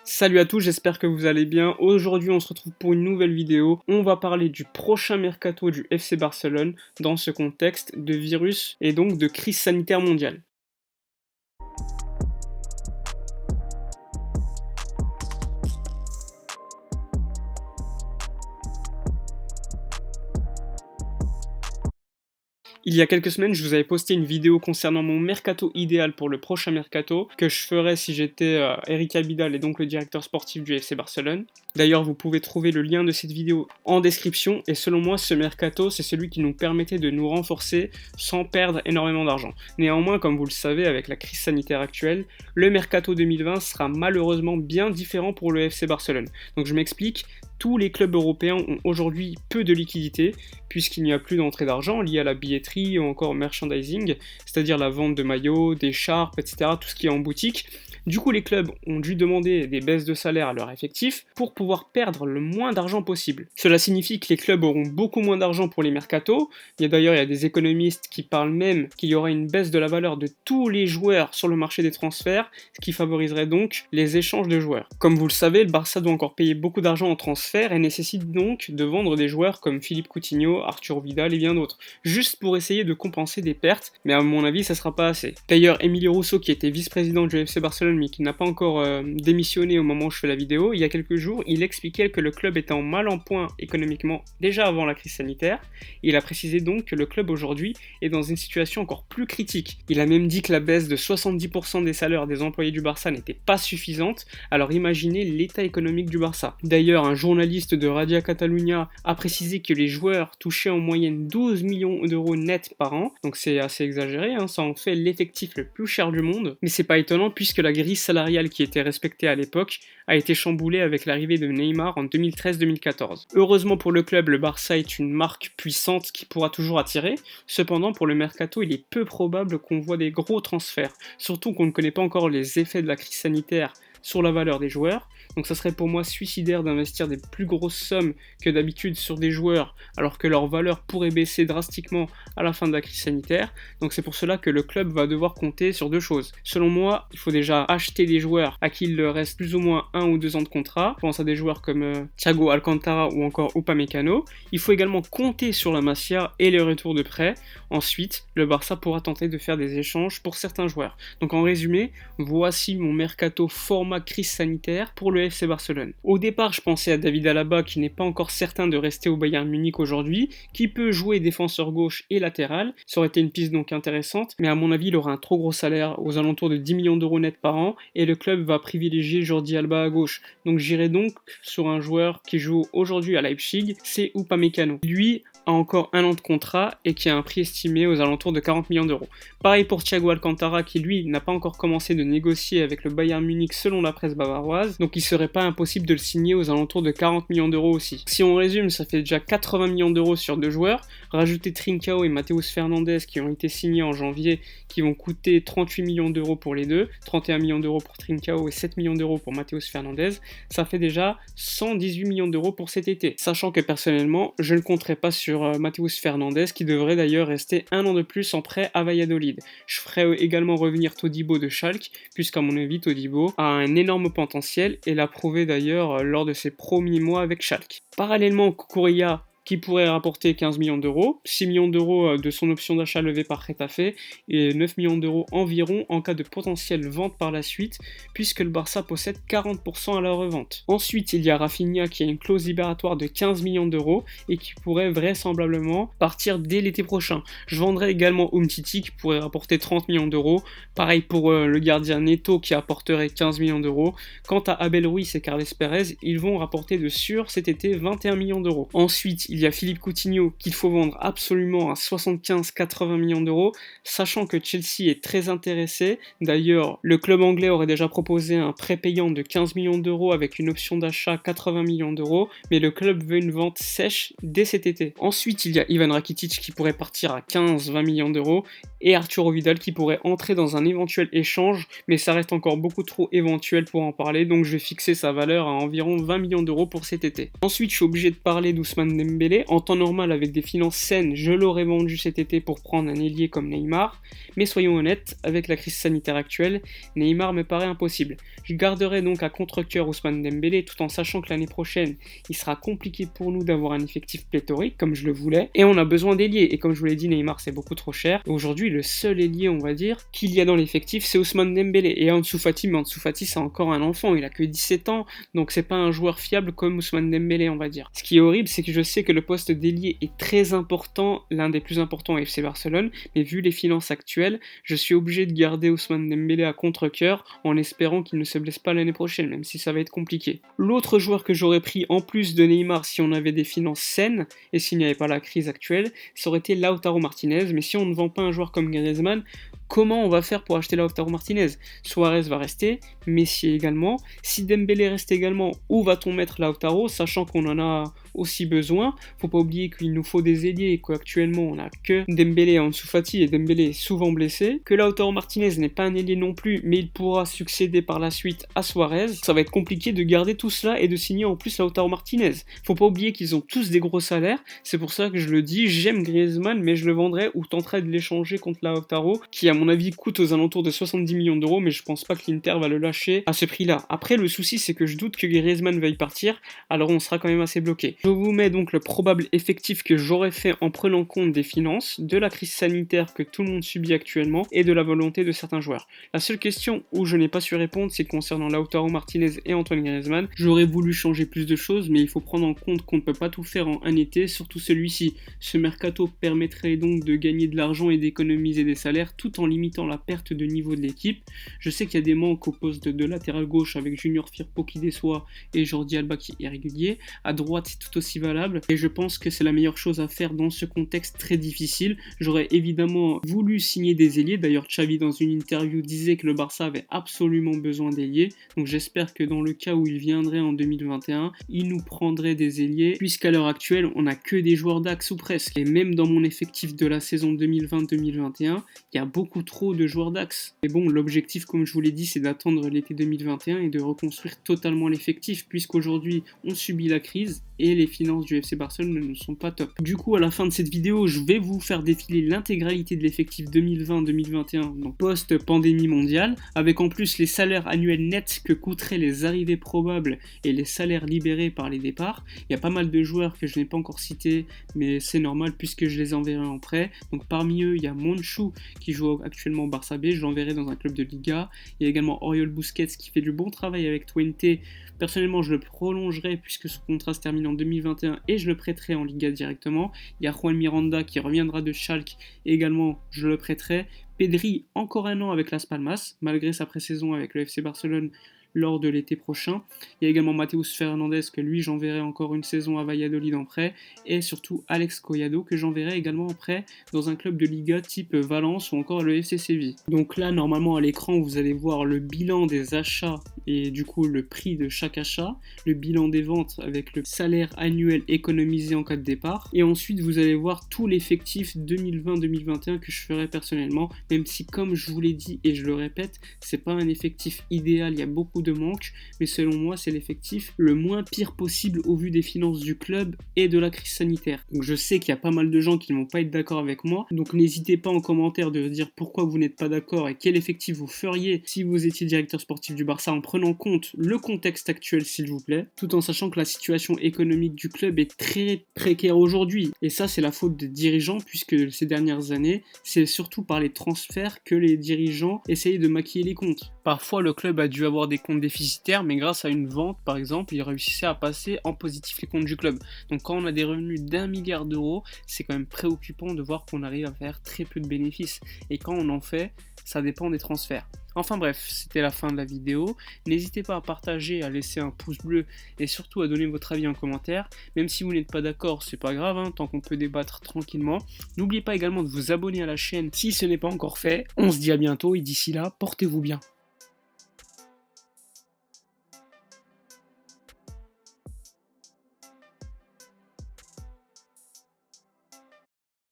Salut à tous, j'espère que vous allez bien. Aujourd'hui, on se retrouve pour une nouvelle vidéo. On va parler du prochain mercato du FC Barcelone dans ce contexte de virus et donc de crise sanitaire mondiale. Il y a quelques semaines, je vous avais posté une vidéo concernant mon mercato idéal pour le prochain mercato que je ferais si j'étais Eric Abidal et donc le directeur sportif du FC Barcelone. D'ailleurs, vous pouvez trouver le lien de cette vidéo en description et selon moi, ce mercato, c'est celui qui nous permettait de nous renforcer sans perdre énormément d'argent. Néanmoins, comme vous le savez, avec la crise sanitaire actuelle, le mercato 2020 sera malheureusement bien différent pour le FC Barcelone. Donc je m'explique, tous les clubs européens ont aujourd'hui peu de liquidités puisqu'il n'y a plus d'entrée d'argent liée à la billetterie ou encore au merchandising, c'est-à-dire la vente de maillots, d'écharpes, etc., tout ce qui est en boutique. Du coup, les clubs ont dû demander des baisses de salaire à leurs effectifs pour pouvoir perdre le moins d'argent possible. Cela signifie que les clubs auront beaucoup moins d'argent pour les mercatos. Il y a des économistes qui parlent même qu'il y aura une baisse de la valeur de tous les joueurs sur le marché des transferts, ce qui favoriserait donc les échanges de joueurs. Comme vous le savez, le Barça doit encore payer beaucoup d'argent en transfert et nécessite donc de vendre des joueurs comme Philippe Coutinho, Arturo Vidal et bien d'autres, juste pour essayer de compenser des pertes, mais à mon avis, ça sera pas assez. D'ailleurs, Emilio Rousseau, qui était vice-président du FC Barcelone, mais qui n'a pas encore démissionné au moment où je fais la vidéo, il y a quelques jours, il expliquait que le club était en mal en point économiquement déjà avant la crise sanitaire. Il a précisé donc que le club aujourd'hui est dans une situation encore plus critique. Il a même dit que la baisse de 70% des salaires des employés du Barça n'était pas suffisante, alors imaginez l'état économique du Barça. D'ailleurs, un journaliste de Radio Catalunya a précisé que les joueurs touchaient en moyenne 12 millions d'euros net par an, donc c'est assez exagéré, ça en fait l'effectif le plus cher du monde, mais c'est pas étonnant puisque la grille salariale qui était respectée à l'époque a été chamboulée avec l'arrivée de Neymar en 2013-2014. Heureusement pour le club, le Barça est une marque puissante qui pourra toujours attirer, cependant pour le mercato il est peu probable qu'on voit des gros transferts, surtout qu'on ne connaît pas encore les effets de la crise sanitaire sur la valeur des joueurs, donc ça serait pour moi suicidaire d'investir des plus grosses sommes que d'habitude sur des joueurs alors que leur valeur pourrait baisser drastiquement à la fin de la crise sanitaire, donc c'est pour cela que le club va devoir compter sur deux choses. Selon moi, il faut déjà acheter des joueurs à qui il leur reste plus ou moins 1 ou 2 ans de contrat, je pense à des joueurs comme Thiago Alcantara ou encore Upamecano, il faut également compter sur la Masia et les retours de prêt, ensuite le Barça pourra tenter de faire des échanges pour certains joueurs. Donc en résumé, voici mon mercato format crise sanitaire pour le FC Barcelone. Au départ, je pensais à David Alaba qui n'est pas encore certain de rester au Bayern Munich aujourd'hui, qui peut jouer défenseur gauche et latéral, ça aurait été une piste donc intéressante, mais à mon avis il aura un trop gros salaire aux alentours de 10 millions d'euros net par an et le club va privilégier Jordi Alba à gauche. Donc j'irai donc sur un joueur qui joue aujourd'hui à Leipzig, c'est Upamecano. Lui a encore 1 an de contrat et qui a un prix estimé aux alentours de 40 millions d'euros. Pareil pour Thiago Alcantara qui lui n'a pas encore commencé de négocier avec le Bayern Munich selon la presse bavaroise, donc il serait pas impossible de le signer aux alentours de 40 millions d'euros aussi. Si on résume, ça fait déjà 80 millions d'euros sur 2 joueurs, rajouter Trincao et Matheus Fernandes qui ont été signés en janvier, qui vont coûter 38 millions d'euros pour les deux, 31 millions d'euros pour Trincao et 7 millions d'euros pour Matheus Fernandes, ça fait déjà 118 millions d'euros pour cet été. Sachant que personnellement, je ne compterai pas sur Matheus Fernandes qui devrait d'ailleurs rester 1 an de plus en prêt à Valladolid. Je ferai également revenir Todibo de Schalke, puisqu'à mon avis Todibo a un énorme potentiel et l'a prouvé d'ailleurs lors de ses premiers mois avec Schalke. Parallèlement, Cucurella qui pourrait rapporter 15 millions d'euros, 6 millions d'euros de son option d'achat levée par Getafe et 9 millions d'euros environ en cas de potentielle vente par la suite, puisque le Barça possède 40% à la revente. Ensuite, il y a Rafinha qui a une clause libératoire de 15 millions d'euros et qui pourrait vraisemblablement partir dès l'été prochain. Je vendrai également Umtiti qui pourrait rapporter 30 millions d'euros, pareil pour le gardien Neto qui apporterait 15 millions d'euros. Quant à Abel Ruiz et Carles Perez, ils vont rapporter de sûr cet été 21 millions d'euros. Ensuite, il y a Philippe Coutinho qu'il faut vendre absolument à 75-80 millions d'euros, sachant que Chelsea est très intéressé. D'ailleurs, le club anglais aurait déjà proposé un prêt payant de 15 millions d'euros avec une option d'achat 80 millions d'euros, mais le club veut une vente sèche dès cet été. Ensuite, il y a Ivan Rakitic qui pourrait partir à 15-20 millions d'euros et Arturo Vidal qui pourrait entrer dans un éventuel échange, mais ça reste encore beaucoup trop éventuel pour en parler, donc je vais fixer sa valeur à environ 20 millions d'euros pour cet été. Ensuite, je suis obligé de parler d'Ousmane Dembélé Dembélé. En temps normal, avec des finances saines, je l'aurais vendu cet été pour prendre un ailier comme Neymar. Mais soyons honnêtes, avec la crise sanitaire actuelle, Neymar me paraît impossible. Je garderai donc à contre-cœur Ousmane Dembélé tout en sachant que l'année prochaine, il sera compliqué pour nous d'avoir un effectif pléthorique comme je le voulais. Et on a besoin d'ailier. Et comme je vous l'ai dit, Neymar c'est beaucoup trop cher. Aujourd'hui, le seul ailier, on va dire, qu'il y a dans l'effectif, c'est Ousmane Dembélé. Et Ansu Fati, mais Ansu Fati c'est encore un enfant, il a que 17 ans, donc c'est pas un joueur fiable comme Ousmane Dembélé, on va dire. Ce qui est horrible, c'est que je sais que le poste d'ailier est très important, l'un des plus importants à FC Barcelone, mais vu les finances actuelles, je suis obligé de garder Ousmane Dembélé à contre-cœur en espérant qu'il ne se blesse pas l'année prochaine, même si ça va être compliqué. L'autre joueur que j'aurais pris en plus de Neymar si on avait des finances saines et s'il n'y avait pas la crise actuelle, ça aurait été Lautaro Martinez, mais si on ne vend pas un joueur comme Griezmann, comment on va faire pour acheter Lautaro Martinez? Suarez va rester, Messi également. Si Dembélé reste également, où va-t-on mettre Lautaro, sachant qu'on en a aussi besoin? Faut pas oublier qu'il nous faut des ailiers et qu'actuellement on a que Dembélé et Ansu Fati et Dembélé est souvent blessé. Que Lautaro Martinez n'est pas un ailier non plus, mais il pourra succéder par la suite à Suarez. Ça va être compliqué de garder tout cela et de signer en plus Lautaro Martinez. Faut pas oublier qu'ils ont tous des gros salaires. C'est pour ça que je le dis, j'aime Griezmann, mais je le vendrai ou tenterai de l'échanger contre Lautaro, qui à mon avis coûte aux alentours de 70 millions d'euros, mais je pense pas que l'Inter va le lâcher à ce prix-là. Après, le souci c'est que je doute que Griezmann veuille partir, alors on sera quand même assez bloqué. Je vous mets donc le probable effectif que j'aurais fait en prenant compte des finances, de la crise sanitaire que tout le monde subit actuellement et de la volonté de certains joueurs. La seule question où je n'ai pas su répondre, c'est concernant Lautaro Martinez et Antoine Griezmann. J'aurais voulu changer plus de choses, mais il faut prendre en compte qu'on ne peut pas tout faire en un été, surtout celui-ci. Ce mercato permettrait donc de gagner de l'argent et d'économiser des salaires tout en limitant la perte de niveau de l'équipe. Je sais qu'il y a des manques au poste de latéral gauche avec Junior Firpo qui déçoit et Jordi Alba qui est régulier. À droite, c'est tout aussi valable et je pense que c'est la meilleure chose à faire dans ce contexte très difficile. J'aurais évidemment voulu signer des ailiers. D'ailleurs, Xavi dans une interview disait que le Barça avait absolument besoin d'ailiers. Donc j'espère que dans le cas où il viendrait en 2021, il nous prendrait des ailiers puisqu'à l'heure actuelle, on n'a que des joueurs d'axe ou presque. Et même dans mon effectif de la saison 2020-2021, il y a beaucoup trop de joueurs d'axe. Mais bon, l'objectif, comme je vous l'ai dit, c'est d'attendre l'été 2021 et de reconstruire totalement l'effectif puisqu'aujourd'hui, on subit la crise et les finances du FC Barcelone ne sont pas top. Du coup, à la fin de cette vidéo, je vais vous faire défiler l'intégralité de l'effectif 2020-2021, donc post-pandémie mondiale, avec en plus les salaires annuels nets que coûteraient les arrivées probables et les salaires libérés par les départs. Il y a pas mal de joueurs que je n'ai pas encore cités, mais c'est normal puisque je les enverrai en prêt. Donc parmi eux, il y a Monchou qui joue actuellement au Barça B, je l'enverrai dans un club de Liga. Il y a également Oriol Busquets qui fait du bon travail avec Twente. Personnellement, je le prolongerai puisque son contrat se termine en 2021 et je le prêterai en Liga directement. Il y a Juan Miranda qui reviendra de Schalke, également je le prêterai. Pedri, encore un an avec Las Palmas, malgré sa pré-saison avec le FC Barcelone lors de l'été prochain. Il y a également Mateus Fernandes que lui j'enverrai encore une saison à Valladolid en prêt et surtout Alex Collado que j'enverrai également en prêt dans un club de Liga type Valence ou encore le FC Séville. Donc là normalement à l'écran vous allez voir le bilan des achats et du coup le prix de chaque achat, le bilan des ventes avec le salaire annuel économisé en cas de départ et ensuite vous allez voir tout l'effectif 2020-2021 que je ferai personnellement, même si comme je vous l'ai dit et je le répète, c'est pas un effectif idéal, il y a beaucoup de manque, mais selon moi c'est l'effectif le moins pire possible au vu des finances du club et de la crise sanitaire. Donc je sais qu'il y a pas mal de gens qui ne vont pas être d'accord avec moi, donc n'hésitez pas en commentaire de dire pourquoi vous n'êtes pas d'accord et quel effectif vous feriez si vous étiez directeur sportif du Barça en prenant compte le contexte actuel s'il vous plaît, tout en sachant que la situation économique du club est très précaire aujourd'hui et ça c'est la faute des dirigeants puisque ces dernières années c'est surtout par les transferts que les dirigeants essayent de maquiller les comptes. Parfois le club a dû avoir des comptes déficitaires, mais grâce à une vente, par exemple, il réussissait à passer en positif les comptes du club. Donc quand on a des revenus d'1 milliard d'euros, c'est quand même préoccupant de voir qu'on arrive à faire très peu de bénéfices. Et quand on en fait, ça dépend des transferts. Enfin bref, c'était la fin de la vidéo. N'hésitez pas à partager, à laisser un pouce bleu et surtout à donner votre avis en commentaire. Même si vous n'êtes pas d'accord, c'est pas grave, hein, tant qu'on peut débattre tranquillement. N'oubliez pas également de vous abonner à la chaîne si ce n'est pas encore fait. On se dit à bientôt et d'ici là, portez-vous bien.